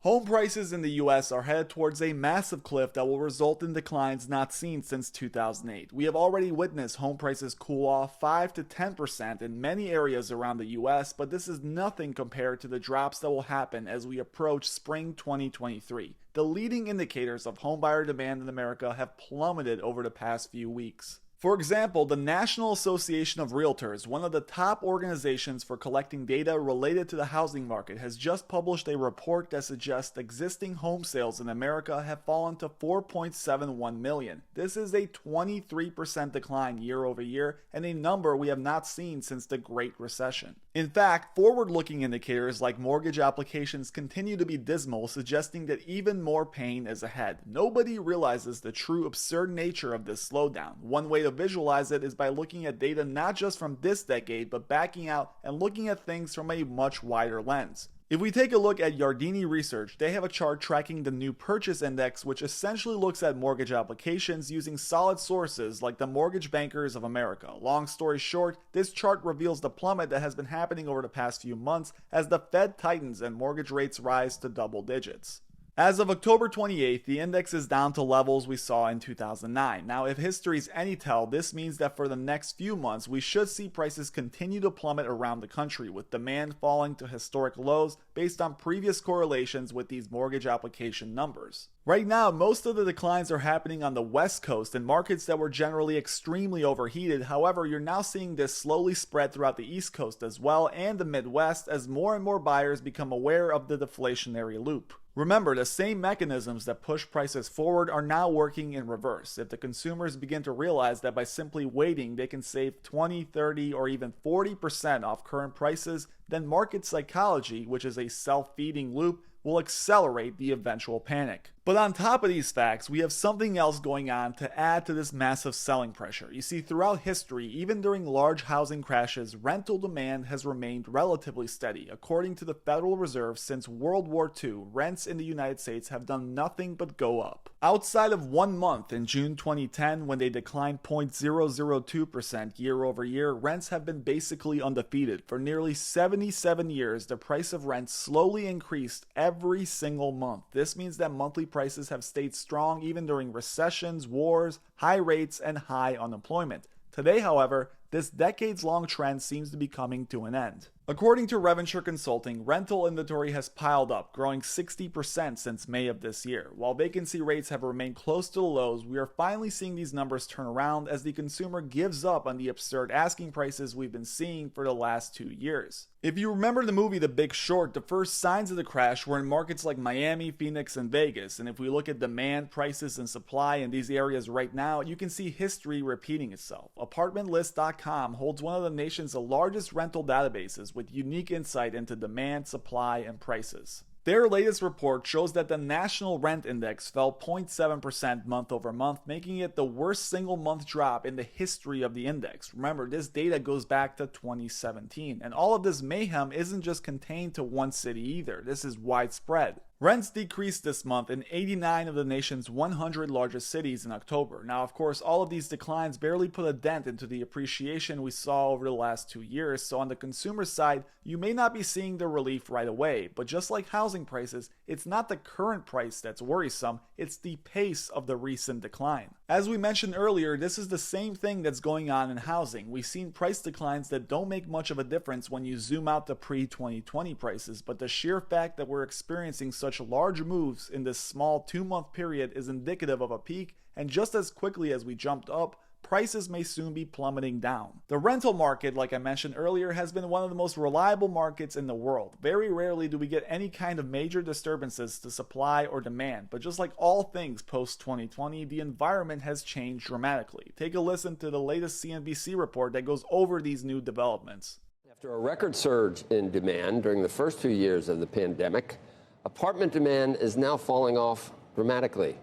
Home prices in the US are headed towards a massive cliff that will result in declines not seen since 2008. We have already witnessed home prices cool off 5 to 10% in many areas around the US, but this is nothing compared to the drops that will happen as we approach spring 2023. The leading indicators of homebuyer demand in America have plummeted over the past few weeks. For example, the National Association of Realtors, one of the top organizations for collecting data related to the housing market, has just published a report that suggests existing home sales in America have fallen to 4.71 million. This is a 23% decline year over year and a number we have not seen since the Great Recession. In fact, forward-looking indicators like mortgage applications continue to be dismal, suggesting that even more pain is ahead. Nobody realizes the true absurd nature of this slowdown. One way to visualize it is by looking at data not just from this decade, but backing out and looking at things from a much wider lens. If we take a look at Yardeni Research, they have a chart tracking the new purchase index, which essentially looks at mortgage applications using solid sources like the Mortgage Bankers of America. Long story short, this chart reveals the plummet that has been happening over the past few months as the Fed tightens and mortgage rates rise to double digits. As of October 28th, the index is down to levels we saw in 2009. Now, if history's any tell, this means that for the next few months, we should see prices continue to plummet around the country, with demand falling to historic lows based on previous correlations with these mortgage application numbers. Right now, most of the declines are happening on the West Coast in markets that were generally extremely overheated. However, you're now seeing this slowly spread throughout the East Coast as well and the Midwest as more and more buyers become aware of the deflationary loop. Remember, the same mechanisms that push prices forward are now working in reverse. If the consumers begin to realize that by simply waiting they can save 20, 30, or even 40% off current prices, then market psychology, which is a self-feeding loop, will accelerate the eventual panic. But on top of these facts, we have something else going on to add to this massive selling pressure. You see, throughout history, even during large housing crashes, rental demand has remained relatively steady. According to the Federal Reserve, since World War II, rents in the United States have done nothing but go up. Outside of 1 month in June 2010, when they declined 0.002% year over year, rents have been basically undefeated. For nearly 77 years, the price of rent slowly increased every single month. This means that monthly prices have stayed strong even during recessions, wars, high rates, and high unemployment. Today, however, this decades-long trend seems to be coming to an end. According to Reventure Consulting, rental inventory has piled up, growing 60% since May of this year. While vacancy rates have remained close to the lows, we are finally seeing these numbers turn around as the consumer gives up on the absurd asking prices we've been seeing for the last 2 years. If you remember the movie The Big Short, the first signs of the crash were in markets like Miami, Phoenix, and Vegas. And if we look at demand, prices, and supply in these areas right now, you can see history repeating itself. ApartmentList.com holds one of the nation's largest rental databases with unique insight into demand, supply, and prices. Their latest report shows that the national rent index fell 0.7% month over month, making it the worst single month drop in the history of the index. Remember, this data goes back to 2017, and all of this mayhem isn't just contained to one city either. This is widespread. Rents decreased this month in 89 of the nation's 100 largest cities in October. Now, of course, all of these declines barely put a dent into the appreciation we saw over the last 2 years, so on the consumer side, you may not be seeing the relief right away. But just like housing prices, it's not the current price that's worrisome, it's the pace of the recent decline. As we mentioned earlier, this is the same thing that's going on in housing. We've seen price declines that don't make much of a difference when you zoom out to pre-2020 prices, but the sheer fact that we're experiencing such large moves in this small 2-month period is indicative of a peak, and just as quickly as we jumped up, prices may soon be plummeting down. The rental market, like I mentioned earlier, has been one of the most reliable markets in the world. Very rarely do we get any kind of major disturbances to supply or demand, but just like all things post-2020, the environment has changed dramatically. Take a listen to the latest CNBC report that goes over these new developments. After a record surge in demand during the first 2 years of the pandemic, apartment demand is now falling off dramatically.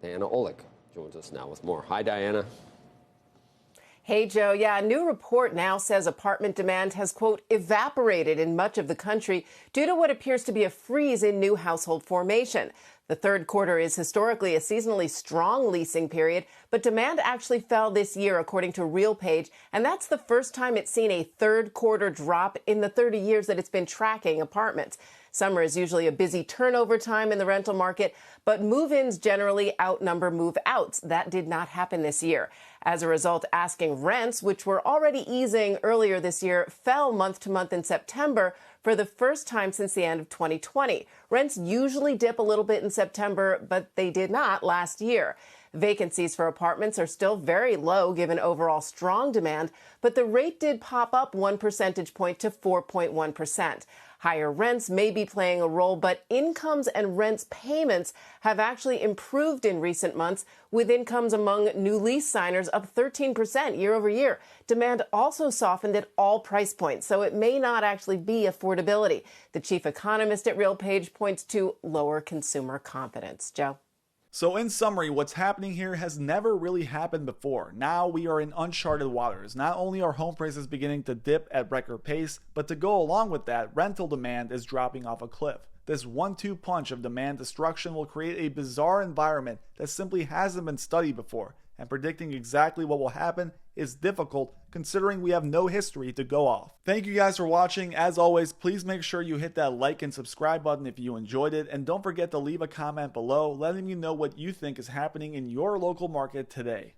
Diana Olick joins us now with more. Hi, Diana. Hey, Joe. Yeah, a new report now says apartment demand has, quote, evaporated in much of the country due to what appears to be a freeze in new household formation. The third quarter is historically a seasonally strong leasing period, but demand actually fell this year, according to RealPage, and that's the first time it's seen a third quarter drop in the 30 years that it's been tracking apartments. Summer is usually a busy turnover time in the rental market, but move-ins generally outnumber move-outs. That did not happen this year. As a result, asking rents, which were already easing earlier this year, fell month to month in September for the first time since the end of 2020. Rents usually dip a little bit in September, but they did not last year. Vacancies for apartments are still very low given overall strong demand, but the rate did pop up 1 percentage point to 4.1%. Higher rents may be playing a role, but incomes and rents payments have actually improved in recent months, with incomes among new lease signers up 13% year over year. Demand also softened at all price points, so it may not actually be affordability. The chief economist at RealPage points to lower consumer confidence. Joe? So in summary, what's happening here has never really happened before. Now we are in uncharted waters. Not only are home prices beginning to dip at record pace, but to go along with that, rental demand is dropping off a cliff. This 1-2 punch of demand destruction will create a bizarre environment that simply hasn't been studied before, and predicting exactly what will happen is difficult considering we have no history to go off. Thank you guys for watching. As always, please make sure you hit that like and subscribe button if you enjoyed it, and don't forget to leave a comment below letting me know what you think is happening in your local market today.